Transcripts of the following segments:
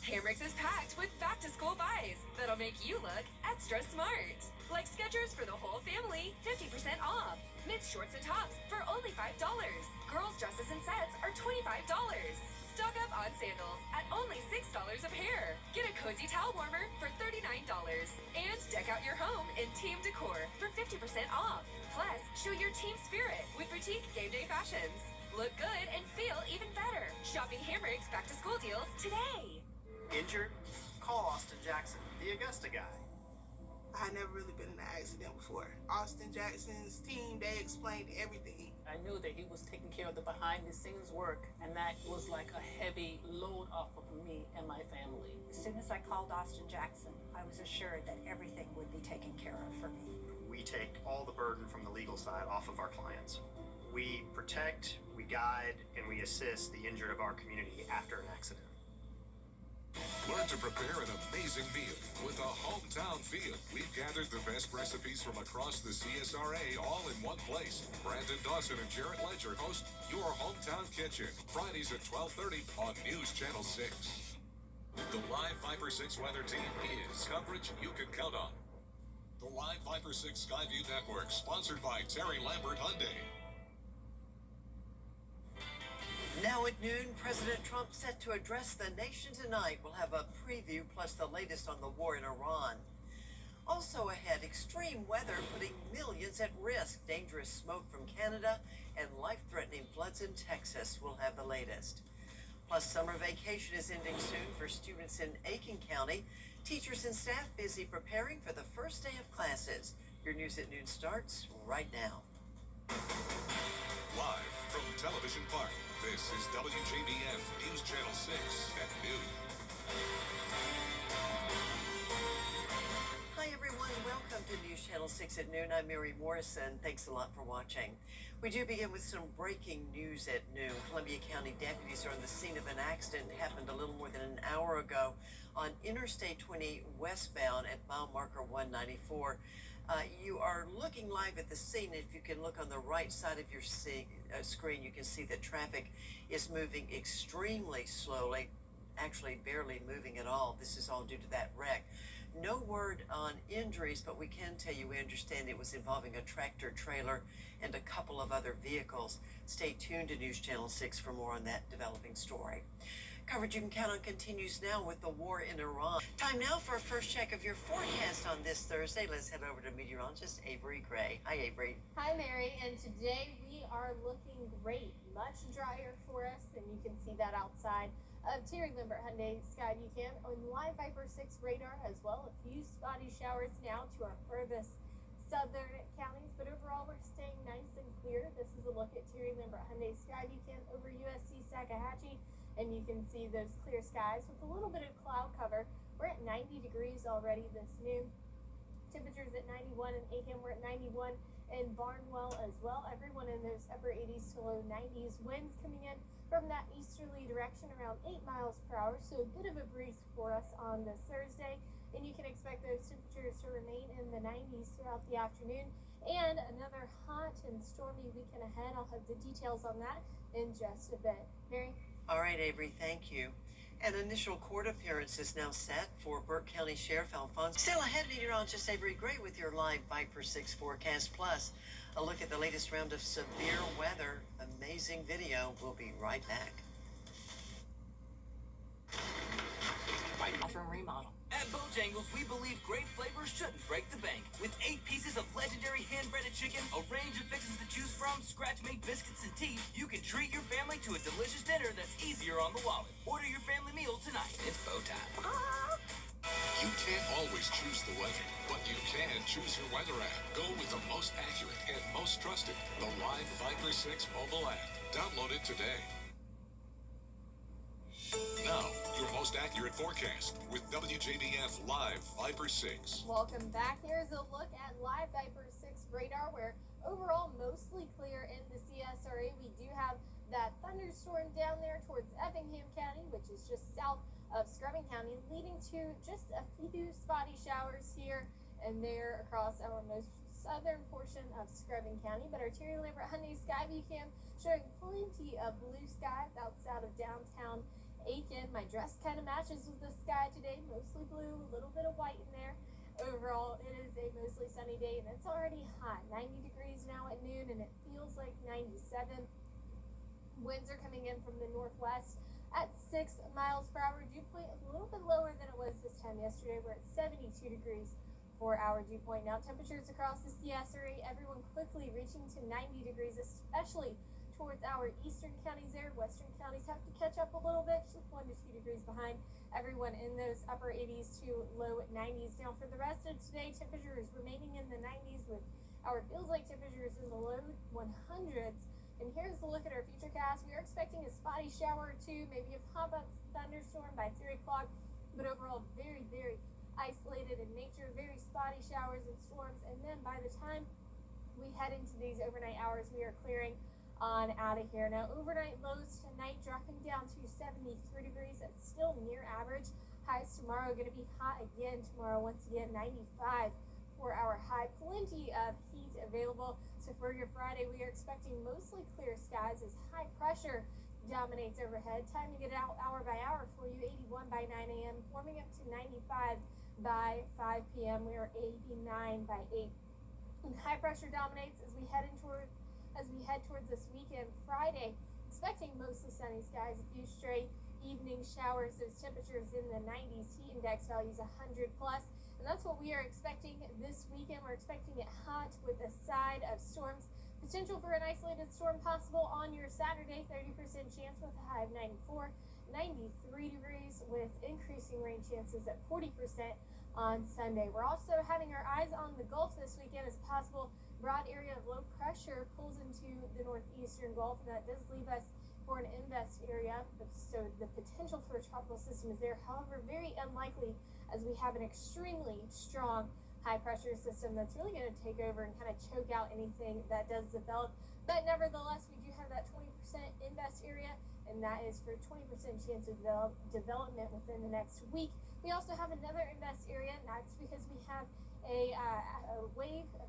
Hamrick's is packed with back-to-school buys that'll make you look extra smart. Like Skechers for the whole family, 50% off. Men's shorts and tops for only $5. Girls' dresses and sets are $25. Stock up on sandals at only $6 a pair. Get a cozy towel warmer for $39. And deck out your home in team decor for 50% off. Plus, show your team spirit with boutique game day fashions. Look good and feel even better. Shopping Hamrick's back-to-school deals today. Injured? Call Austin Jackson, the Augusta guy. I had never really been in an accident before. Austin Jackson's team, they explained everything. I knew that he was taking care of the behind-the-scenes work, and that was like a heavy load off of me and my family. As soon as I called Austin Jackson, I was assured that everything would be taken care of for me. We take all the burden from the legal side off of our clients. We protect, we guide, and we assist the injured of our community after an accident. Learn to prepare an amazing meal with a hometown feel. We've gathered the best recipes from across the CSRA all in one place. Brandon Dawson and Jarrett Ledger host Your Hometown Kitchen, Fridays at 12:30 on News Channel 6. The Live Viper 6 weather team is coverage you can count on. The Live Viper 6 Skyview Network, sponsored by Terry Lambert Hyundai. Now at noon, President Trump set to address the nation tonight. We'll have a preview plus the latest on the war in Iran. Also ahead, extreme weather putting millions at risk. Dangerous smoke from Canada and life-threatening floods in Texas. We'll have the latest. Plus, summer vacation is ending soon for students in Aiken County. Teachers and staff busy preparing for the first day of classes. Your News at Noon starts right now. Live from Television Park, this is WJBF News Channel 6 at noon. Hi everyone, welcome to News Channel 6 at noon. I'm Mary Morrison. Thanks a lot for watching. We do begin with some breaking news at noon. Columbia County deputies are on the scene of an accident that happened a little more than an hour ago on Interstate 20 westbound at mile marker 194. You are looking live at the scene. If you can look on the right side of your screen, you can see that traffic is moving extremely slowly, actually barely moving at all. This is all due to that wreck. No word on injuries, but we can tell you we understand it was involving a tractor trailer and a couple of other vehicles. Stay tuned to News Channel 6 for more on that developing story. Coverage you can count on continues now with the war in Iran. Time now for a first check of your forecast on this Thursday. Let's head over to meteorologist Avery Gray. Hi, Avery. Hi, Mary. And today we are looking great. Much drier for us, and you can see that outside of Terry Lambert Hyundai Skyview Cam on Live Viper 6 radar as well. A few spotty showers now to our furthest southern counties, but overall we're staying nice and clear. This is a look at Terry Lambert Hyundai Skyview Cam over USC Sakahatchee. And you can see those clear skies with a little bit of cloud cover. We're at 90 degrees already this noon. Temperatures at 91 in Aiken. We're at 91 in Barnwell as well. Everyone in those upper 80s to low 90s. Winds coming in from that easterly direction around 8 miles per hour. So a bit of a breeze for us on this Thursday. And you can expect those temperatures to remain in the 90s throughout the afternoon. And another hot and stormy weekend ahead. I'll have the details on that in just a bit. Mary? All right, Avery, thank you. An initial court appearance is now set for Burke County Sheriff Alphonse. Still ahead, meteorologist Avery Gray with your live Viper 6 forecast. Plus, a look at the latest round of severe weather. Amazing video. We'll be right back. From remodel. At Bojangles, we believe great flavors shouldn't break the bank. With 8 pieces of legendary hand-breaded chicken, a range of fixings to choose from, scratch-made biscuits and tea, you can treat your family to a delicious dinner that's easier on the wallet. Order your family meal tonight. It's Bo time. You can't always choose the weather, but you can choose your weather app. Go with the most accurate and most trusted, the Live Viper 6 mobile app. Download it today. Now, your most accurate forecast with WJBF Live Viper 6. Welcome back. Here's a look at Live Viper 6 radar, where overall mostly clear in the CSRA. We do have that thunderstorm down there towards Effingham County, which is just south of Scrubbing County, leading to just a few spotty showers here and there across our most southern portion of Scrubbing County. But our Terry Lambert Hyundai Skyview Cam showing plenty of blue skies outside of downtown Aiken. My dress kind of matches with the sky today, mostly blue, a little bit of white in there. Overall, it is a mostly sunny day, and it's already hot. 90 degrees now at noon, and it feels like 97. Winds are coming in from the northwest at 6 miles per hour. Dew point a little bit lower than it was this time yesterday. We're at 72 degrees for our dew point. Now, temperatures across the CS area, everyone quickly reaching to 90 degrees, especially towards our eastern counties there. Western counties have to catch up a little bit, just 1 to 2 degrees behind everyone in those upper 80s to low 90s. Now, for the rest of today, temperatures remaining in the 90s with our feels like temperatures in the low 100s. And here's a look at our futurecast. We are expecting a spotty shower or two, maybe a pop-up thunderstorm by 3 o'clock, but overall very, very isolated in nature, very spotty showers and storms. And then by the time we head into these overnight hours, we are clearing on out of here. Now, overnight lows tonight dropping down to 73 degrees. That's still near average. Highs tomorrow going to be hot again tomorrow. Once again, 95 for our high. Plenty of heat available. So for your Friday, we are expecting mostly clear skies as high pressure dominates overhead. Time to get out hour by hour for you. 81 by 9 a.m. Warming up to 95 by 5 p.m. We are 89 by 8. And high pressure dominates as we head towards this weekend. Friday, expecting mostly sunny skies, a few stray evening showers. Those temperatures in the 90s. Heat index values 100 plus. And that's what we are expecting this weekend. We're expecting it hot with a side of storms. Potential for an isolated storm possible on your Saturday. 30% chance with a high of 94. 93 degrees with increasing rain chances at 40% on Sunday. We're also having our eyes on the Gulf this weekend as a possible broad area of low pressure pulls into the northeastern Gulf, and that does leave us for an invest area. So the potential for a tropical system is there. However, very unlikely as we have an extremely strong high pressure system that's really going to take over and kind of choke out anything that does develop. But nevertheless, we do have that 20% invest area, and that is for 20% chance of development within the next week. We also have another invest area, and that's because we have a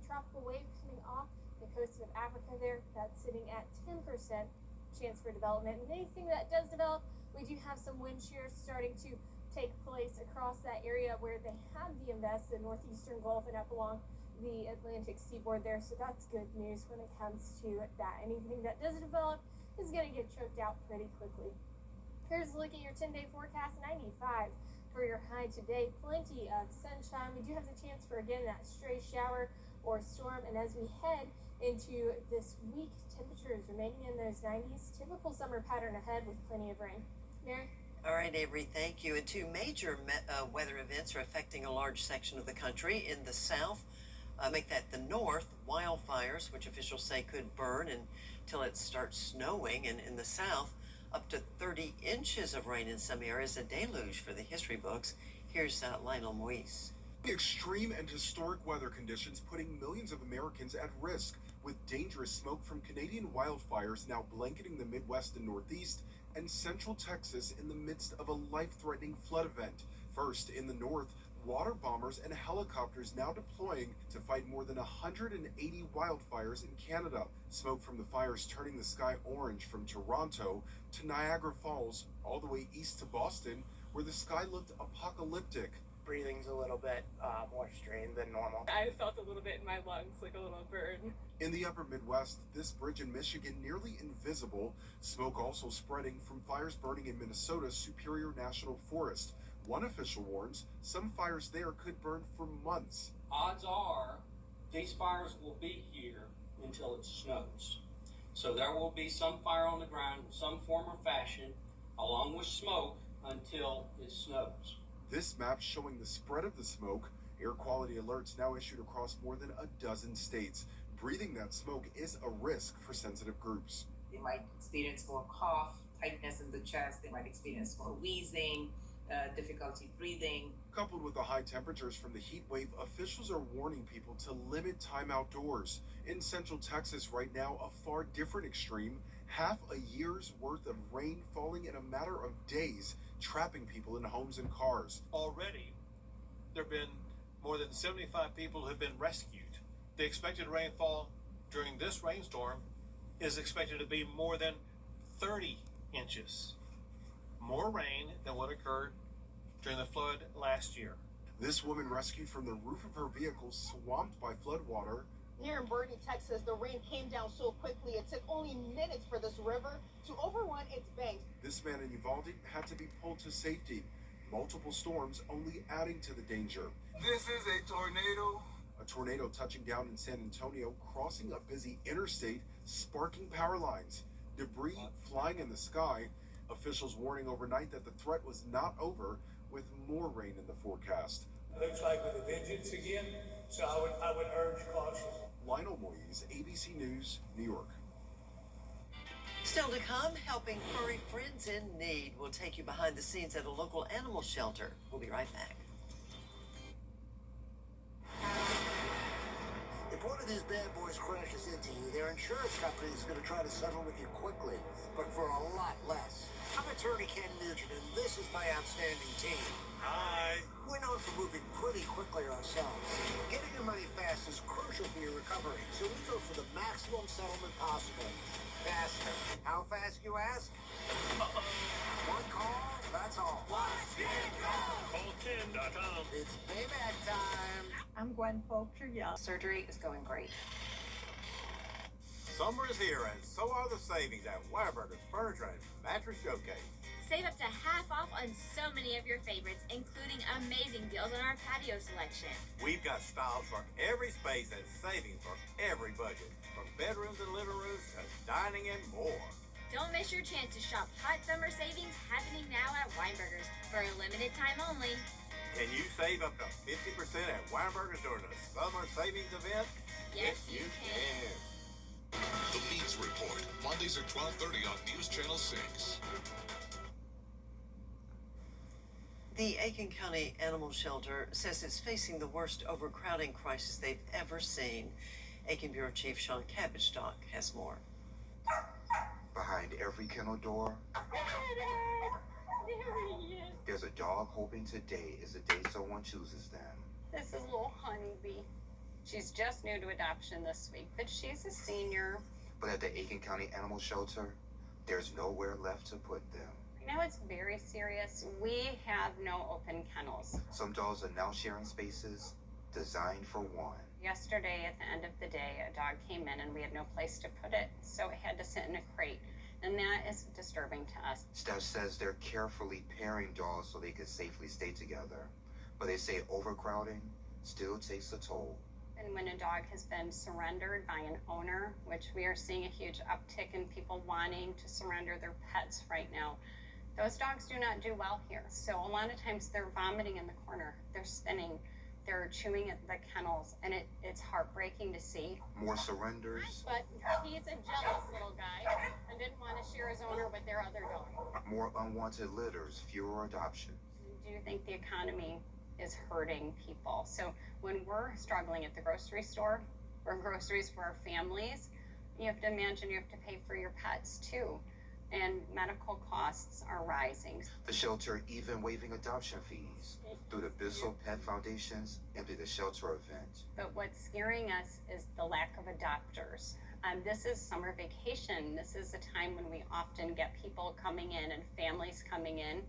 tropical wave coming off the coast of Africa there. That's sitting at 10% chance for development. And anything that does develop, we do have some wind shear starting to take place across that area where they have the invest, the northeastern Gulf and up along the Atlantic seaboard there. So that's good news when it comes to that. Anything that does develop is going to get choked out pretty quickly. Here's a look at your 10-day forecast. 95 for your high today. Plenty of sunshine. We do have the chance for, again, that stray shower or storm. And as we head into this week, temperatures remaining in those 90s. Typical summer pattern ahead with plenty of rain. Mary? All right, Avery, thank you. And 2 major weather events are affecting a large section of the country. In the south, make that the north, wildfires, which officials say could burn until it starts snowing. And in the south, up to 30 inches of rain in some areas, a deluge for the history books. Here's Lionel Moise. Extreme and historic weather conditions putting millions of Americans at risk, with dangerous smoke from Canadian wildfires now blanketing the Midwest and Northeast, and central Texas in the midst of a life-threatening flood event. First, in the north, water bombers and helicopters now deploying to fight more than 180 wildfires in Canada. Smoke from the fires turning the sky orange from Toronto to Niagara Falls, all the way east to Boston, where the sky looked apocalyptic. Breathing's a little bit more strained than normal. I felt a little bit in my lungs, like a little burn. In the upper Midwest, this bridge in Michigan nearly invisible. Smoke also spreading from fires burning in Minnesota's Superior National Forest. One official warns some fires there could burn for months. Odds are these fires will be here until it snows. So there will be some fire on the ground in some form or fashion, along with smoke, until it snows. This map showing the spread of the smoke. Air quality alerts now issued across more than a dozen states. Breathing that smoke is a risk for sensitive groups. They might experience more cough, tightness in the chest. They might experience more wheezing, difficulty breathing. Coupled with the high temperatures from the heat wave, officials are warning people to limit time outdoors. In central Texas right now, a far different extreme. Half a year's worth of rain falling in a matter of days, trapping people in homes and cars. Already, there have been more than 75 people who have been rescued. The expected rainfall during this rainstorm is expected to be more than 30 inches. more rain than what occurred during the flood last year. This woman rescued from the roof of her vehicle swamped by floodwater. Here in Bernie, Texas, the rain came down so quickly it took only minutes for this river to overrun its banks. This man in Uvalde had to be pulled to safety. Multiple storms only adding to the danger. This is a tornado. A tornado touching down in San Antonio, crossing a busy interstate, sparking power lines. Debris flying in the sky. Officials warning overnight that the threat was not over, with more rain in the forecast. Looks like with a vengeance again, so I would urge caution. Lionel Moyes, ABC News, New York. Still to come, helping furry friends in need. We'll take you behind the scenes at a local animal shelter. We'll be right back. If one of these bad boys crashes into you, their insurance company is going to try to settle with you quickly, but for a lot less. I'm attorney Ken Nugent, and this is my outstanding team. Hi. We're known for moving pretty quickly ourselves. Getting your money fast is crucial for your recovery, so we go for the maximum settlement possible. Faster. How fast, you ask? One call, that's all. Watch it go! Call Ken.com. It's payback time. I'm Gwen Folker. Surgery is going great. Summer is here, and so are the savings at Whataburger's Furniture and Mattress Showcase. Save up to half off on so many of your favorites, including amazing deals on our patio selection. We've got styles for every space and savings for every budget, from bedrooms and living rooms to dining and more. Don't miss your chance to shop hot summer savings happening now at Weinberger's for a limited time only. Can you save up to 50% at Weinberger's during the summer savings event? Yes, you can. The Needs Report, Mondays at 12:30 on News Channel 6. The Aiken County Animal Shelter says it's facing the worst overcrowding crisis they've ever seen. Aiken Bureau Chief Sean Cabbage-Stock has more. Behind every kennel door, there's a dog hoping today is the day someone chooses them. This is little Honeybee. She's just new to adoption this week, but she's a senior. But at the Aiken County Animal Shelter, there's nowhere left to put them. Right now it's very serious. We have no open kennels. Some dogs are now sharing spaces designed for one. Yesterday, at the end of the day, a dog came in and we had no place to put it, so it had to sit in a crate. And that is disturbing to us. Staff says they're carefully pairing dogs so they can safely stay together. But they say overcrowding still takes a toll. And when a dog has been surrendered by an owner, which we are seeing a huge uptick in people wanting to surrender their pets right now, those dogs do not do well here. So a lot of times they're vomiting in the corner, they're spinning, they're chewing at the kennels, and it's heartbreaking to see. More surrenders. But he's a jealous little guy and didn't want to share his owner with their other dog. More unwanted litters, fewer adoptions. I do think the economy is hurting people. So when we're struggling at the grocery store or groceries for our families, you have to imagine you have to pay for your pets too. And medical costs are rising. The shelter even waiving adoption fees through the Bissell Pet Foundation's Empty the Shelter event. But what's scaring us is the lack of adopters. This is summer vacation. This is a time when we often get people coming in and families coming in,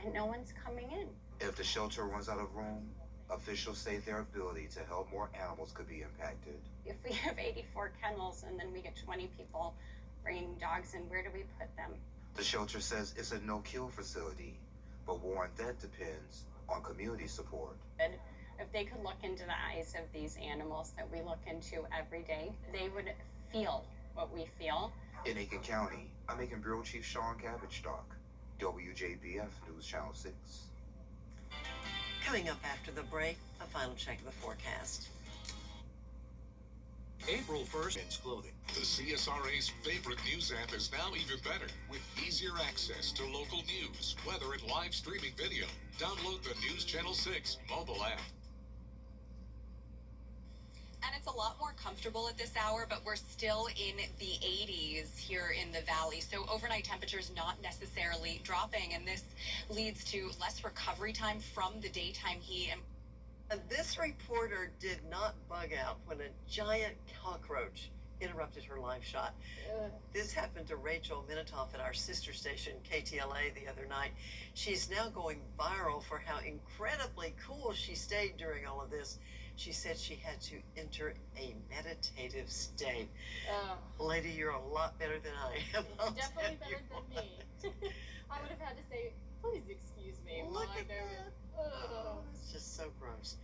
and no one's coming in. If the shelter runs out of room, officials say their ability to help more animals could be impacted. If we have 84 kennels and then we get 20 people bringing dogs in, where do we put them? The shelter says it's a no-kill facility, but warned that depends on community support. And if they could look into the eyes of these animals that we look into every day, they would feel what we feel. In Aiken County, I'm Aiken Bureau Chief Sean Cabbage-Stock, WJBF News Channel 6. Coming up after the break, a final check of the forecast. April 1st, men's clothing. The CSRA's favorite news app is now even better with easier access to local news, weather, and live streaming video. Download the News Channel 6 mobile app. And it's a lot more comfortable at this hour, but we're still in the 80s here in the valley. So overnight temperatures not necessarily dropping, and this leads to less recovery time from the daytime heat. And this reporter did not bug out when a giant cockroach interrupted her live shot. This happened to Rachel Minatoff at our sister station, KTLA, the other night. She's now going viral for how incredibly cool she stayed during all of this. She said she had to enter a meditative state. Lady, you're a lot better than I am. Definitely better than me. I would have had to say, please excuse me. Look at that. Oh, it's just so gross.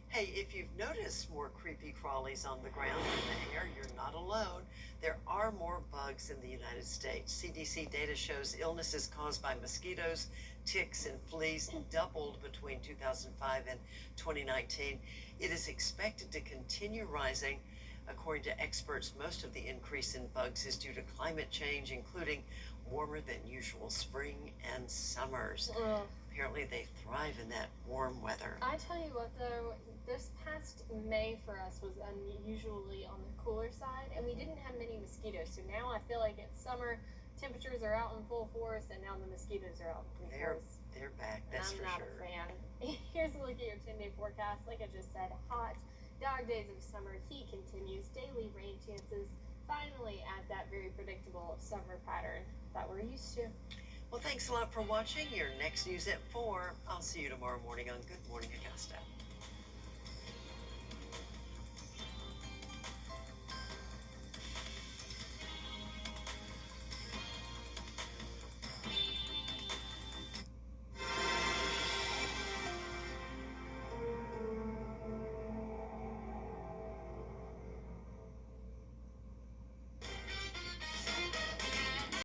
Hey, if you've noticed more creepy crawlies on the ground or in the air, you're not alone. There are more bugs in the United States. CDC data shows illnesses caused by mosquitoes, ticks, and fleas doubled between 2005 and 2019. It is expected to continue rising. According to experts, most of the increase in bugs is due to climate change, including warmer than usual spring and summers. Apparently they thrive in that warm weather. I tell you what though, this past May for us was unusually on the cooler side, and we didn't have many mosquitoes. So now I feel like it's summer, temperatures are out in full force, and now the mosquitoes are out in full force. They're back, that's for sure. I'm not a fan. Here's a look at your 10-day forecast. Like I just said, hot, dog days of summer, heat continues, daily rain chances, finally at that very predictable summer pattern that we're used to. Well, thanks a lot for watching. Your next news at 4. I'll see you tomorrow morning on Good Morning Augusta.